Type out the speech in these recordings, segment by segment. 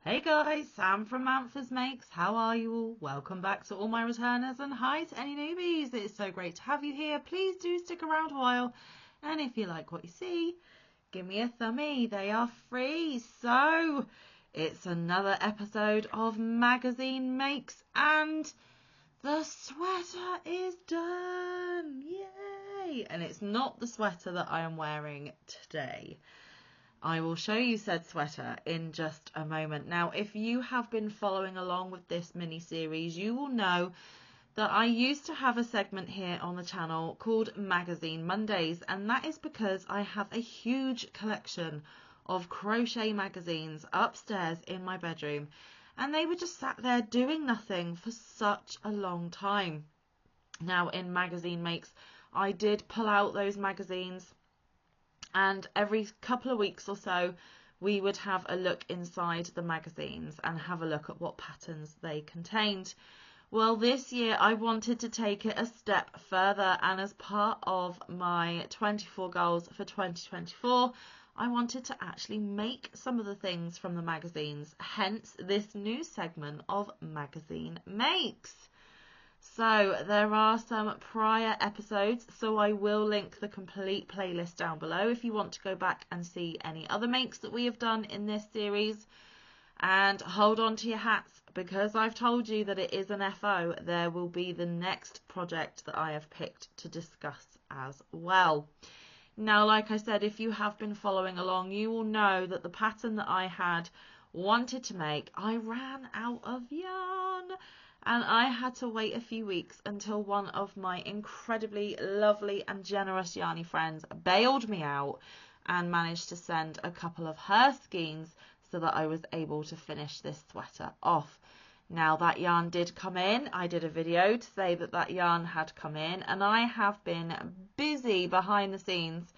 Hey guys, Sam from Manfa's Makes. How are you all? Welcome back to all my returners and hi to any newbies. It's so great to have you here. Please do stick around a while. And if you like what you see, give me a thumbie. They are free. So it's another episode of Magazine Makes and the sweater is done. Yay! And it's not the sweater that I am wearing today. I will show you said sweater in just a moment. Now, if you have been following along with this mini series, you will know that I used to have a segment here on the channel called Magazine Mondays, and that is because I have a huge collection of crochet magazines upstairs in my bedroom, and they were just sat there doing nothing for such a long time. Now, in Magazine Makes, I did pull out those magazines, and every couple of weeks or so we would have a look inside the magazines and have a look at what patterns they contained. Well, this year I wanted to take it a step further, and as part of my 24 goals for 2024, I wanted to actually make some of the things from the magazines, hence this new segment of Magazine Makes. So there are some prior episodes, so I will link the complete playlist down below if you want to go back and see any other makes that we have done in this series. And hold on to your hats, because I've told you that it is an FO. There will be the next project that I have picked to discuss as well. Now, like I said, if you have been following along, you will know that the pattern that I had wanted to make, I ran out of yarn. And I had to wait a few weeks until one of my incredibly lovely and generous yarny friends bailed me out and managed to send a couple of her skeins so that I was able to finish this sweater off. Now, that yarn did come in. I did a video to say that that yarn had come in, and I have been busy behind the scenes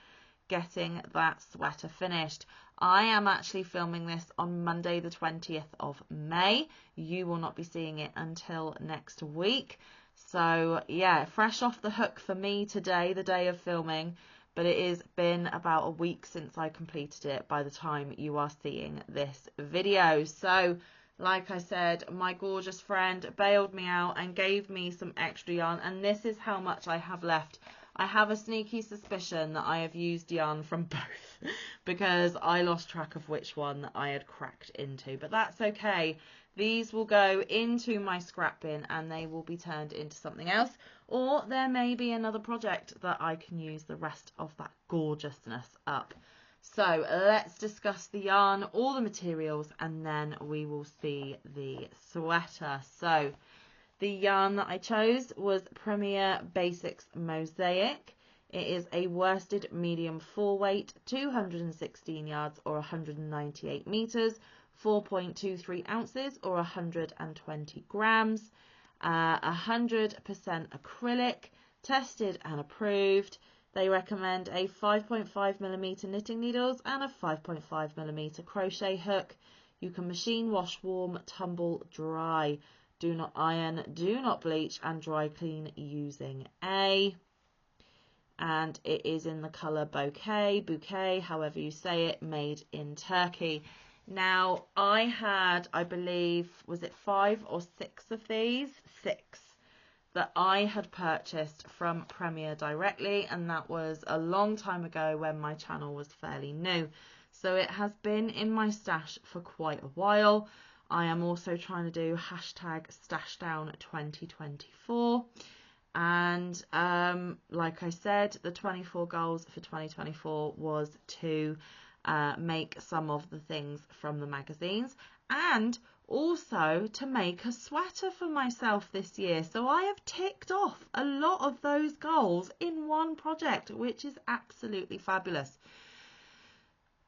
getting that sweater finished. I am actually filming this on Monday the 20th of May. You will not be seeing it until next week. So yeah, fresh off the hook for me today, the day of filming, but it has been about a week since I completed it by the time you are seeing this video. So like I said, my gorgeous friend bailed me out and gave me some extra yarn, and this is how much I have left. I have a sneaky suspicion that I have used yarn from both because I lost track of which one I had cracked into, but that's okay. These will go into my scrap bin and they will be turned into something else, or there may be another project that I can use the rest of that gorgeousness up. So let's discuss the yarn, all the materials, and then we will see the sweater. So the yarn that I chose was Premier Basics Mosaic. It is a worsted medium 4 weight, 216 yards or 198 meters, 4.23 ounces or 120 grams, 100% acrylic, tested and approved. They recommend a 5.5mm knitting needles and a 5.5mm crochet hook. You can machine, wash, warm, tumble, dry. Do not iron, do not bleach, and dry clean using A. And it is in the colour bouquet, however you say it, made in Turkey. Now, I had, I believe, was it 5 or 6 of these? 6 that I had purchased from Premier directly, and that was a long time ago when my channel was fairly new. So it has been in my stash for quite a while. I am also trying to do #StashDown2024, and like I said, the 24 goals for 2024 was to make some of the things from the magazines and also to make a sweater for myself this year. So I have ticked off a lot of those goals in one project, which is absolutely fabulous.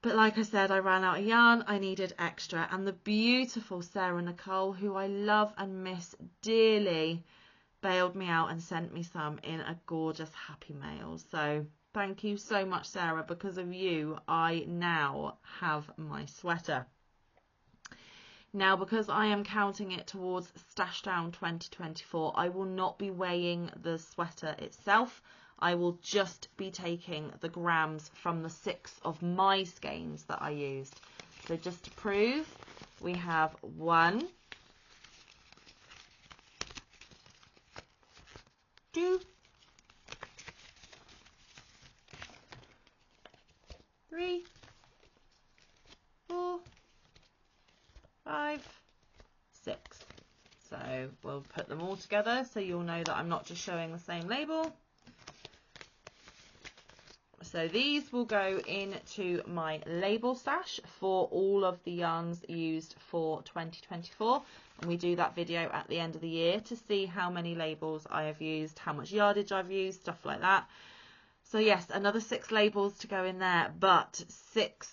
But like I said, I ran out of yarn, I needed extra, and the beautiful Sarah Nicole, who I love and miss dearly, bailed me out and sent me some in a gorgeous Happy Mail. So thank you so much, Sarah. Because of you, I now have my sweater. Now, because I am counting it towards Stash Down 2024, I will not be weighing the sweater itself. I will just be taking the grams from the 6 of my skeins that I used. So just to prove, we have 1, 2, 3, 4, 5, 6. So we'll put them all together so you'll know that I'm not just showing the same label. So these will go into my label stash for all of the yarns used for 2024. And we do that video at the end of the year to see how many labels I have used, how much yardage I've used, stuff like that. So yes, another 6 labels to go in there, but 6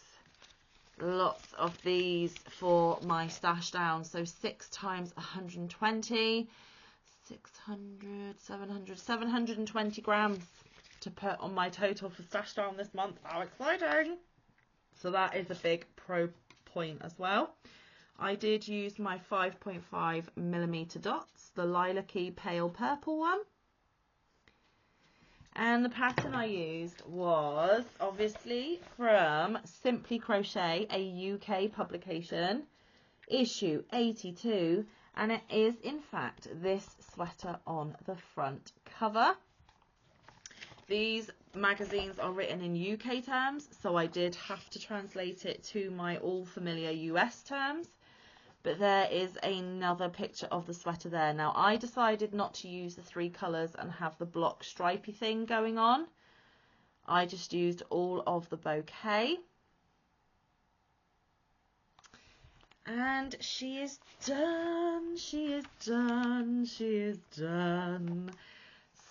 lots of these for my stash down. So 6 times 120, 600, 700, 720 grams to put on my total for stash down this month. How exciting! So that is a big pro point as well. I did use my 5.5mm dots, the lilac-y pale purple one. And the pattern I used was obviously from Simply Crochet, a UK publication, issue 82, and it is in fact this sweater on the front cover. These magazines are written in UK terms, so I did have to translate it to my all familiar US terms. But there is another picture of the sweater there. Now, I decided not to use the 3 colours and have the block stripy thing going on. I just used all of the bouquet. And she is done, she is done, she is done.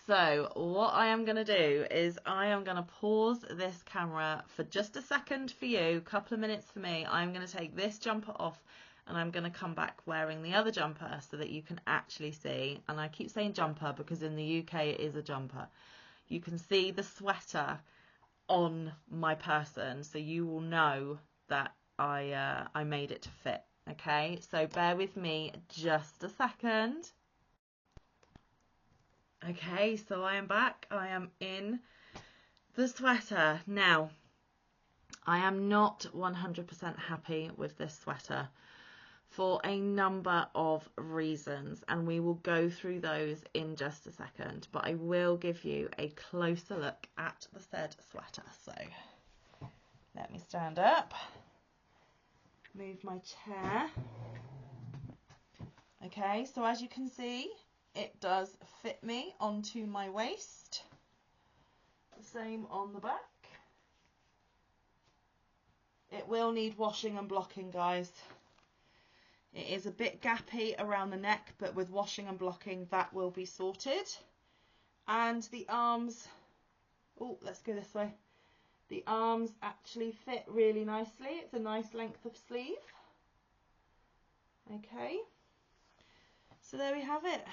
So what I am going to do is I am going to pause this camera for just a second for you, a couple of minutes for me. I'm going to take this jumper off and I'm going to come back wearing the other jumper so that you can actually see. And I keep saying jumper because in the UK it is a jumper. You can see the sweater on my person, so you will know that I made it to fit. Okay, so bear with me just a second. Okay, so I am back. I am in the sweater. Now, I am not 100% happy with this sweater for a number of reasons, and we will go through those in just a second, but I will give you a closer look at the said sweater. So let me stand up, move my chair. Okay, so as you can see, it does fit me onto my waist. The same on the back. It will need washing and blocking, guys. It is a bit gappy around the neck, but with washing and blocking that will be sorted. And the arms, oh, let's go this way. The arms actually fit really nicely. It's a nice length of sleeve. Okay, so there we have it,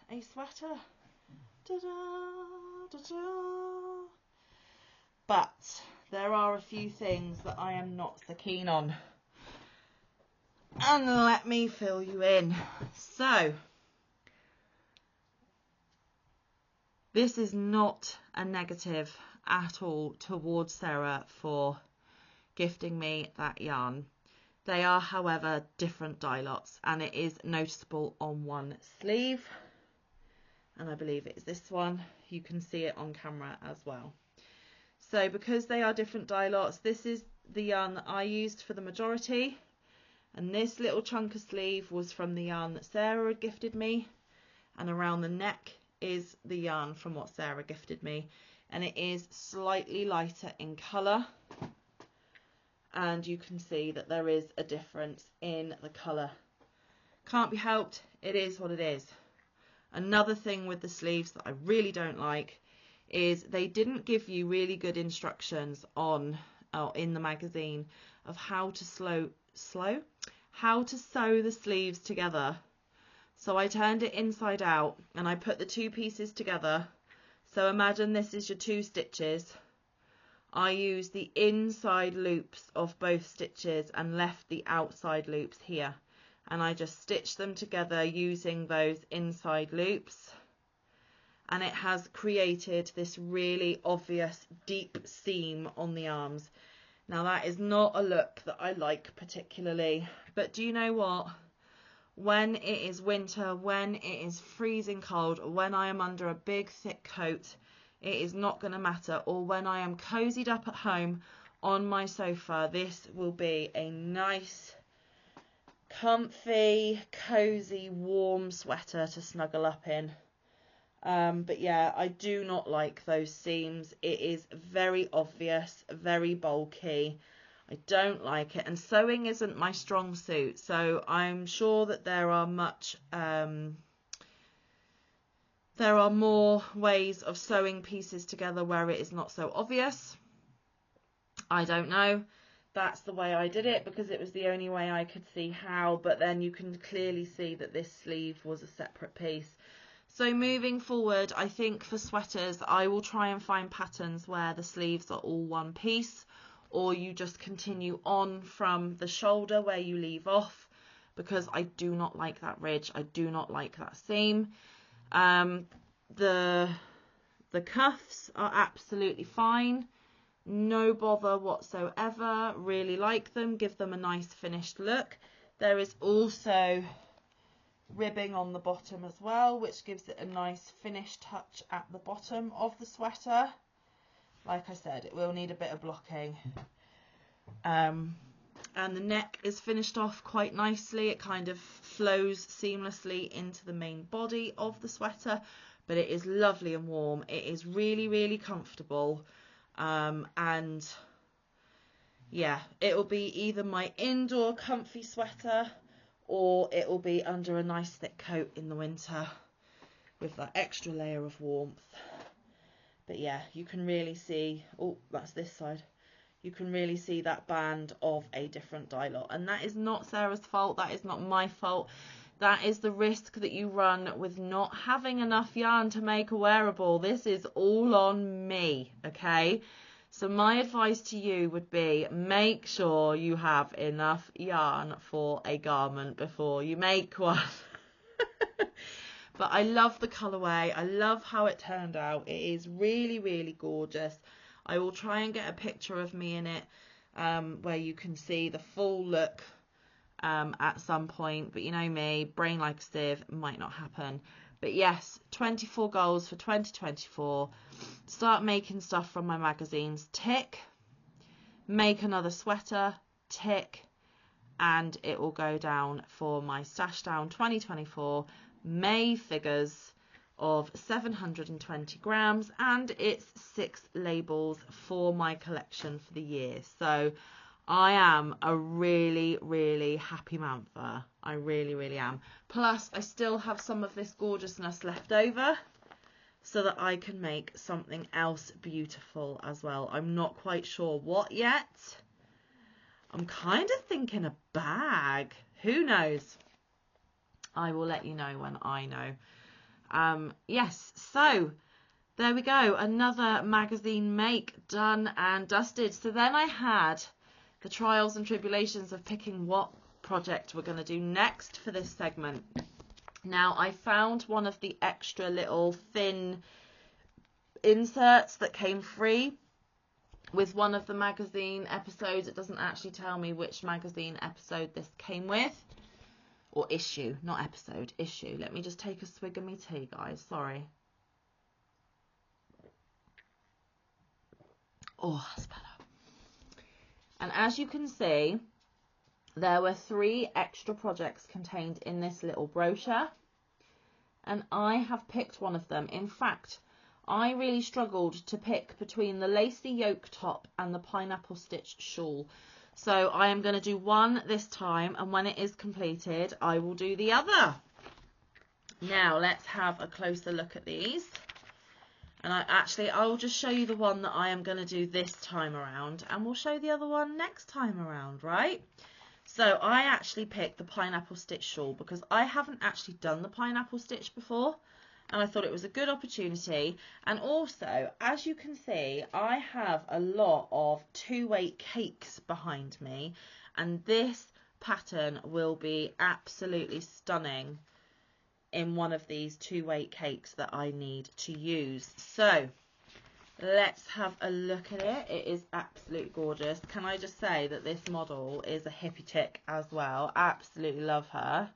a sweater. Ta-da, ta-da. But there are a few things that I am not so keen on. And let me fill you in. So, this is not a negative at all towards Sarah for gifting me that yarn. They are, however, different dye lots, and it is noticeable on one sleeve. And I believe it is this one. You can see it on camera as well. So because they are different dye lots, this is the yarn that I used for the majority. And this little chunk of sleeve was from the yarn that Sarah had gifted me. And around the neck is the yarn from what Sarah gifted me. And it is slightly lighter in colour. And you can see that there is a difference in the colour. Can't be helped, it is what it is. Another thing with the sleeves that I really don't like is they didn't give you really good instructions on in the magazine of how to sew the sleeves together. So I turned it inside out and I put the 2 pieces together. So imagine this is your 2 stitches. I used the inside loops of both stitches and left the outside loops here. And I just stitched them together using those inside loops. And it has created this really obvious deep seam on the arms. Now that is not a look that I like particularly, but do you know what? When it is winter, when it is freezing cold, when I am under a big thick coat, it is not going to matter. Or when I am cozied up at home on my sofa, this will be a nice, comfy, cozy, warm sweater to snuggle up in. But yeah, I do not like those seams. It is very obvious, very bulky. I don't like it, and sewing isn't my strong suit, so I'm sure that there are more ways of sewing pieces together where it is not so obvious. I don't know. That's the way I did it because it was the only way I could see how, but then you can clearly see that this sleeve was a separate piece. So moving forward, I think for sweaters, I will try and find patterns where the sleeves are all one piece, or you just continue on from the shoulder where you leave off, because I do not like that ridge. I do not like that seam. The cuffs are absolutely fine. No bother whatsoever. Really like them. Give them a nice finished look. There is also ribbing on the bottom as well, which gives it a nice finished touch at the bottom of the sweater. Like I said, it will need a bit of blocking. And the neck is finished off quite nicely. It kind of flows seamlessly into the main body of the sweater, but it is lovely and warm. It is really, really comfortable. And yeah, it will be either my indoor comfy sweater, or it will be under a nice thick coat in the winter with that extra layer of warmth. But yeah, you can really see, oh, that's this side. You can really see that band of a different dye lot. And that is not Sarah's fault. That is not my fault. That is the risk that you run with not having enough yarn to make a wearable. This is all on me, okay? So my advice to you would be, make sure you have enough yarn for a garment before you make one. But I love the colourway. I love how it turned out. It is really, really gorgeous. I will try and get a picture of me in it where you can see the full look at some point. But you know me, brain like a sieve, might not happen. But yes, 24 goals for 2024. Start making stuff from my magazines, tick. Make another sweater, tick. And it will go down for my Stash Down 2024 May figures of 720 grams. And it's 6 labels for my collection for the year. So I am a really, really happy Manfa. I really, really am. Plus, I still have some of this gorgeousness left over so that I can make something else beautiful as well. I'm not quite sure what yet. I'm kind of thinking a bag. Who knows? I will let you know when I know. Yes, so there we go. Another magazine make done and dusted. So then I had the trials and tribulations of picking what project we're going to do next for this segment. Now, I found one of the extra little thin inserts that came free with one of the magazine episodes. It doesn't actually tell me which magazine episode this came with. Or issue, not episode, issue. Let me just take a swig of my tea, guys. Sorry. Oh, that's better. And as you can see, there were 3 extra projects contained in this little brochure. And I have picked one of them. In fact, I really struggled to pick between the lacy yoke top and the pineapple stitch shawl. So I am going to do one this time, and when it is completed, I will do the other. Now, let's have a closer look at these. And I'll just show you the one that I am going to do this time around, and we'll show the other one next time around, right? So I actually picked the pineapple stitch shawl because I haven't actually done the pineapple stitch before, and I thought it was a good opportunity. And also, as you can see, I have a lot of 2-weight cakes behind me, and this pattern will be absolutely stunning in one of these 2-weight cakes that I need to use. So let's have a look at it. It is absolutely gorgeous. Can I just say that this model is a hippie chick as well. Absolutely love her.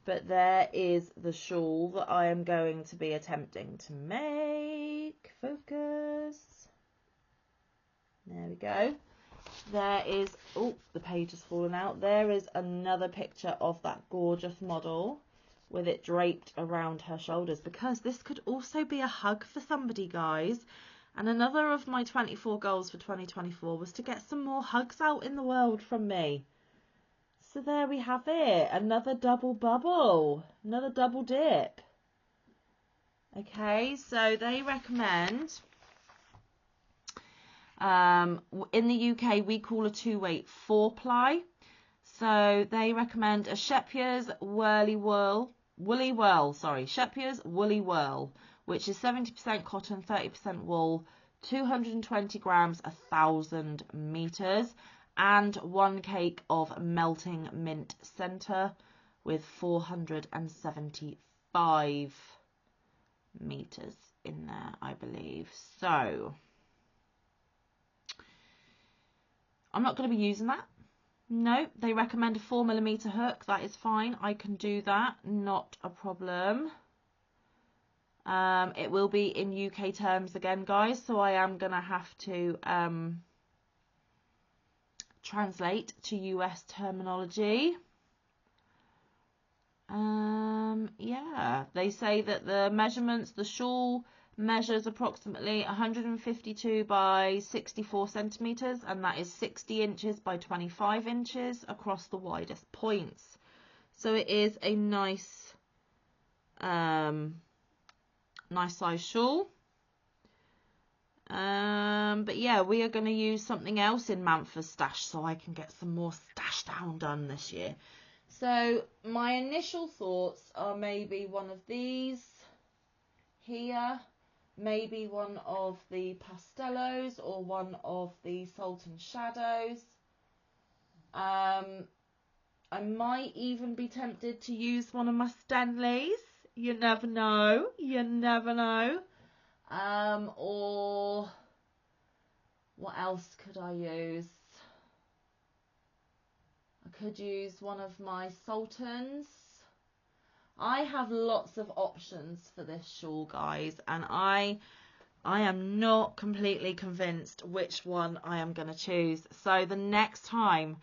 But there is the shawl that I am going to be attempting to make. Focus. There we go. There is, oh, the page has fallen out. There is another picture of that gorgeous model with it draped around her shoulders, because this could also be a hug for somebody, guys. And another of my 24 goals for 2024 was to get some more hugs out in the world from me. So there we have it. Another double bubble. Another double dip. Okay, so they recommend, in the UK, we call a 2-weight 4-ply. So they recommend a Shepier's Woolly Whirl, Shepier's Woolly Whirl, which is 70% cotton, 30% wool, 220 grams, 1,000 meters, and 1 cake of melting mint centre with 475 meters in there, I believe. So I'm not going to be using that. No, they recommend a 4mm hook. That is fine. I can do that. Not a problem. It will be in UK terms again, guys, so I am going to have to translate to US terminology. Yeah, they say that the measurements, the shawl measures approximately 152 by 64 centimeters, and that is 60 inches by 25 inches across the widest points. So it is a nice nice size shawl. But yeah, we are going to use something else in Manfa's stash so I can get some more stash down done this year. So my initial thoughts are maybe one of these here, maybe one of the Pastellos, or one of the Salt and Shadows. I might even be tempted to use one of my Stanleys. You never know. You never know. Or what else could I use? I could use one of my Sultans. I have lots of options for this shawl, guys, and I am not completely convinced which one I am going to choose. So the next time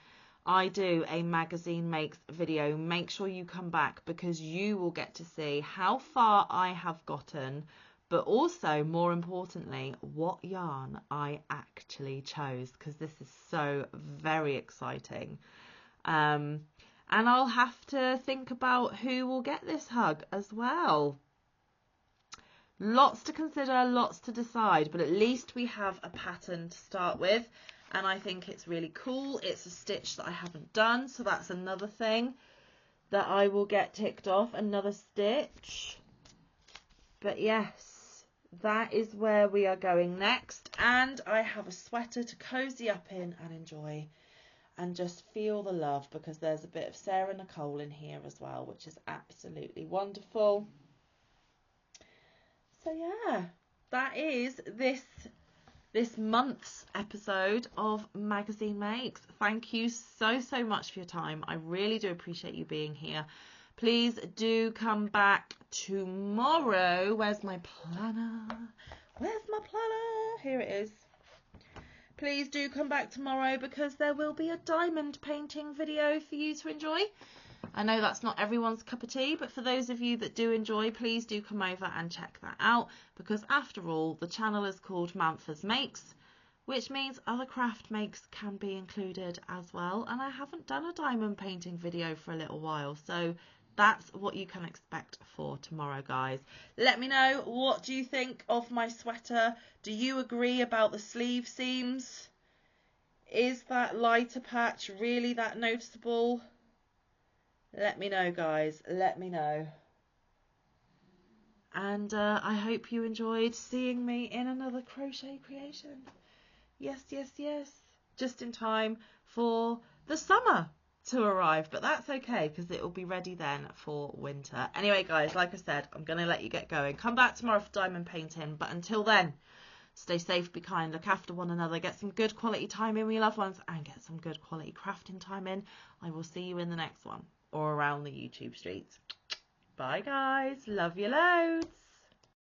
I do a magazine makes video, make sure you come back, because you will get to see how far I have gotten, but also, more importantly, what yarn I actually chose, because this is so very exciting. And I'll have to think about who will get this hug as well. Lots to consider, lots to decide, but at least we have a pattern to start with, and I think it's really cool. It's a stitch that I haven't done, so that's another thing that I will get ticked off, another stitch. But yes, that is where we are going next, and I have a sweater to cozy up in and enjoy and just feel the love, because there's a bit of Sarah Nicole in here as well, which is absolutely wonderful. So yeah, that is this month's episode of Magazine Makes. Thank you so much for your time. I really do appreciate you being here. Please do come back tomorrow. Where's my planner? Where's my planner? Here it is. Please do come back tomorrow, because there will be a diamond painting video for you to enjoy. I know that's not everyone's cup of tea, but for those of you that do enjoy, please do come over and check that out, because after all, the channel is called Manfa's Makes, which means other craft makes can be included as well, and I haven't done a diamond painting video for a little while, so that's what you can expect for tomorrow, guys. Let me know, what do you think of my sweater? Do you agree about the sleeve seams? Is that lighter patch really that noticeable? Let me know, guys. Let me know. And I hope you enjoyed seeing me in another crochet creation. Yes, yes, yes. Just in time for the summer. to arrive, but that's okay because it will be ready then for winter. Anyway, guys, like I said, I'm going to let you get going. Come back tomorrow for diamond painting, but until then, stay safe, be kind, look after one another, get some good quality time in with your loved ones, and get some good quality crafting time in. I will see you in the next one or around the YouTube streets. Bye, guys. Love you loads.